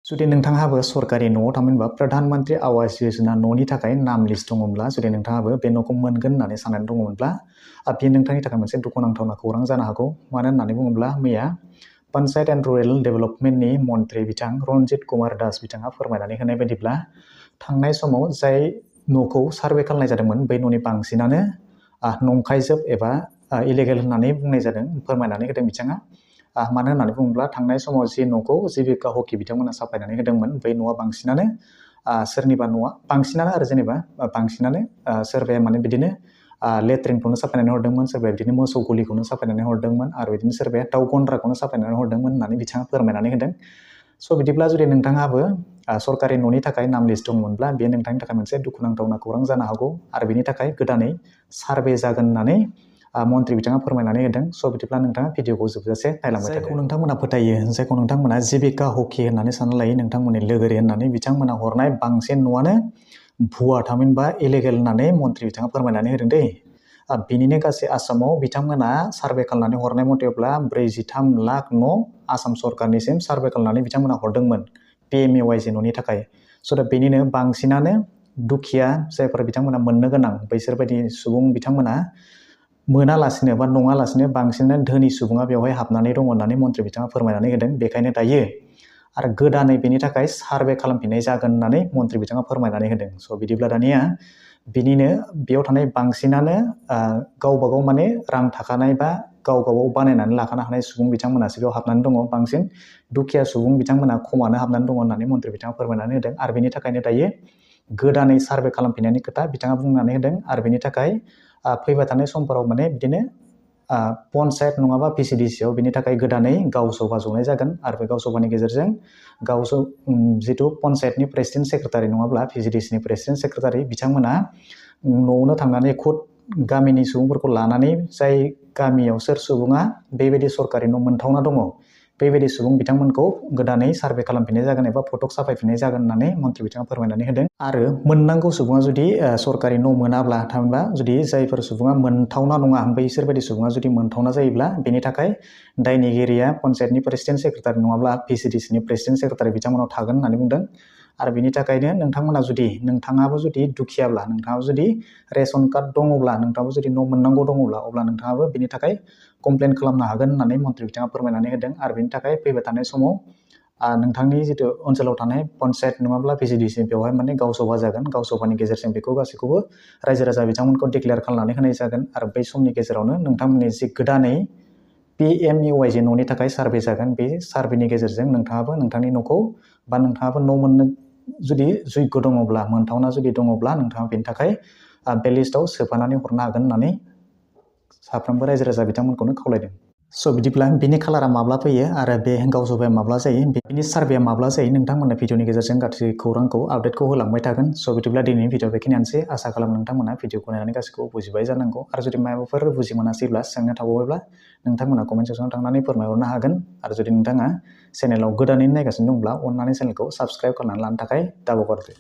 जुदि नोंथांहाबो सरकारि न'आव थामहिनबा प्रधानमन्त्री आवास योजना न'नि थाखाय नाम लिस्ट दङब्ला जुदि नोंथांहाबो बे न'खौ मोनगोन होननानै साननानै दङमोनब्ला बेयो नोंथांनि थाखाय मोनसे दुखुनांथावना खौरां जानो हागौ। मानो होननानै बुङोब्ला मैया पन्चायत एन्ड रुरेल डेभेलपमेन्टनि मन्थ्रि बिथां रन्जित कुमार दास बिथाङा फोरमायनानै होनाय बायदिब्ला थांनाय समाव जाय न'खौ सार्भे खालामनाय जादोंमोन बै न'नि बांसिनानो नंखायजोब एबा इलिगेल होननानै बुंनाय जादों फोरमायनानै होदों बिथाङा। मानो होननानै बुङोब्ला थांनाय समाव जि न'खौ जिबिका हकि बिथांमोना साफायनानै होदोंमोन बै न'आ बांसिनानो सोरनिबा न'आ बांसिनानो आरो जेनेबा बांसिनानो सोरबाया माने बिदिनो लेट्रिनखौनो साफायनानै हरदोंमोन, सोरबाया बिदिनो मोसौ गलिखौनो साफायनानै हरदोंमोन आरो बिदिनो सोरबाया दाउ गन्द्राखौनो साफायनानै हरदोंमोन होननानै बिथाङा फोरमायनानै होदों। स' बिदिब्ला जुदि नोंथांहाबो सरकारि न'नि थाखाय नाम लिस्ट दंमोनब्ला बेयो नोंथांनि थाखाय मोनसे दुखुनांथावना खौरां जानो हागौ आरो बेनि थाखाय गोदानै सार्भे जागोन होननानै मन्थ्रि बिथाङा फोरमायनानै होदों। स' बिदिब्ला नोंथाङा भिडिअखौ जोबजासे नायलांबाय थादो। जायखौ नोंथांमोना फोथायो, जायखौ नोंथांमोना जिबिका हकि होननानै सानना लायो नोंथांमोननि लोगोरि होननानै बिथांमोना हरनाय बांसिन न'आनो भुवा थामहिनबा इलिगेल होननानै मन्थ्रि बिथाङा फोरमायनानै होदों दै। बिनिनो गासै आसामाव बिथांमोना सार्भे खालामनानै हरनाय मथेब्ला 43 लाख न' आसाम सरकारनिसिम सार्भे खालामनानै बिथांमोना हरदोंमोन PMAYJ न'नि थाखाय। स' दा बेनिनो बांसिनानो दुखिया जायफोर बिथांमोना मोननो गोनां बैसोरबायदि सुबुं बिथांमोना मोनालासिनो बा नङालासिनो बांसिनानो धोनि सुबुङा बेवहाय हाबनानै दङ होननानै मन्थ्रि बिथाङा फोरमायनानै होदों। बेखायनो दायो आरो गोदानै बेनि थाखाय सार्भे खालामफिननाय जागोन होननानै मन्थ्रि बिथाङा फोरमायनानै होदों। स' बिदिब्ला दानिया बिनिनो बेयाव थानाय बांसिनानो गावबा गाव माने रां थाखानाय बा गाव बानायनानै लाखानो हानाय सुबुं बिथांमोनासो बेयाव हाबनानै दङ। बांसिन दुखिया सुबुं बिथांमोना खमानो हाबनानै दङ होननानै मन्थ्रि बिथाङा फोरमायनानै होदों। आरो बेनि थाखायनो दायो गोदानै सार्भे खालामफिननायनि खोथा बिथाङा बुंनानै होदों। आरो बेनि थाखाय फैबाय थानाय समफोराव माने बिदिनो पन्चायत नङाबा PCDCआव बिनि थाखाय गोदानै गावसभा जनाय जागोन आरो बे गावसभानि गेजेरजों जिथु पन्चायतनि प्रेसिडेन्ट सेक्रेटारि नङाब्ला PCDCनि प्रेसिडेन्ट सेक्रेटारि बिथांमोना न'आवनो थांनानै खुद गामिनि सुबुंफोरखौ लानानै जाय गामियाव सोर सुबुङा बेबायदि सरकारि न' मोनथावना दङ बेबायदि सुबुं बिथांमोनखौ गोदानै सार्भे खालामफिननाय जागोन एबा फटक साफायफिननाय जागोन होननानै मन्थ्रि बिथाङा फोरमायनानै होदों। आरो मोननांगौ सुबुङा जुदि सरकारि न' मोनाब्ला थामहिनबा जुदि जायफोर सुबुङा मोनथावना नङा बैसोरबायदि सुबुङा जुदि मोनथावना जायोब्ला बेनि थाखाय दायनिगिरिया पन्चायतनि प्रेसिडेन्ट सेक्रेटारि नङाब्ला PCDCनि प्रेसिडेन्ट सेक्रेटारि बिथांमोनाव थागोन होननानै बुंदों। आरो बेनि थाखायनो नोंथाङाबो जुदि दुखियाब्ला, नोंथाङाबो जुदि रेशन कार्ड दङब्ला, नोंथाङाबो जुदि न' मोननांगौ दङब्ला अब्ला नोंथाङाबो बेनि थाखाय कमप्लेन खालामनो हागोन होननानै मन्थ्रि बिथाङा फोरमायनानै होदों। आरो बेनि थाखाय फैबाय थानाय समाव नोंथांनि जिथु ओनसोलाव थानाय पन्चायत नङाब्ला PCDC बेवहाय माने गावसभा जागोन। गावसभानि गेजेरजों बेखौ गासैखौबो रायजो राजा बिथांमोनखौ डिक्लेयार खालामनानै होनाय जागोन। आरो बै समनि गेजेरावनो नोंथांमोननि जि गोदानै PMAYJ न'नि थाखाय सार्भे जागोन बे सार्भेनि गेजेरजों नोंथाङाबो नोंथांनि न'खौ बा नोंथाङाबो न' मोननो जुदि जग्य दङब्ला, मोनथावना जुदि दङब्ला नोंथाङा बेनि थाखाय बे लिस्टआव सोफानानै हरनो हागोन होननानै साफ्रोमबो रायजो राजा बिथांमोनखौनो खावलायदों। स' बिदिब्ला बिनि खालारा माब्ला फैयो आरो बे गावसभाया माब्ला जायो, बिनि सार्भेया माब्ला जायो, नोंथांमोननो भिडिअनि गेजेरजों गासै खौरांखौ आपडेटखौ होलांबाय थागोन। स' बिदिब्ला दिनैनि भिडिअ बेखिनियानोसै। आसा खालामो नोंथांमोना भिडिअखौ नायनानै गासैखौबो बुजिबाय जानांगौ। आरो जुदि माबाफोर बुजि मोनासैब्ला सोंनो थाबावबायब्ला नोंथांमोना कमेन्ट सेक्सनाव थांनानै फोरमायहरनो हागोन। आरो जुदि नोंथाङा चेनेलाव गोदानैनो नायगासिनो दंब्ला अननानै चेनेलखौ साबस्क्राइब खालामनानै लानो थाखाय दाबावगारदो।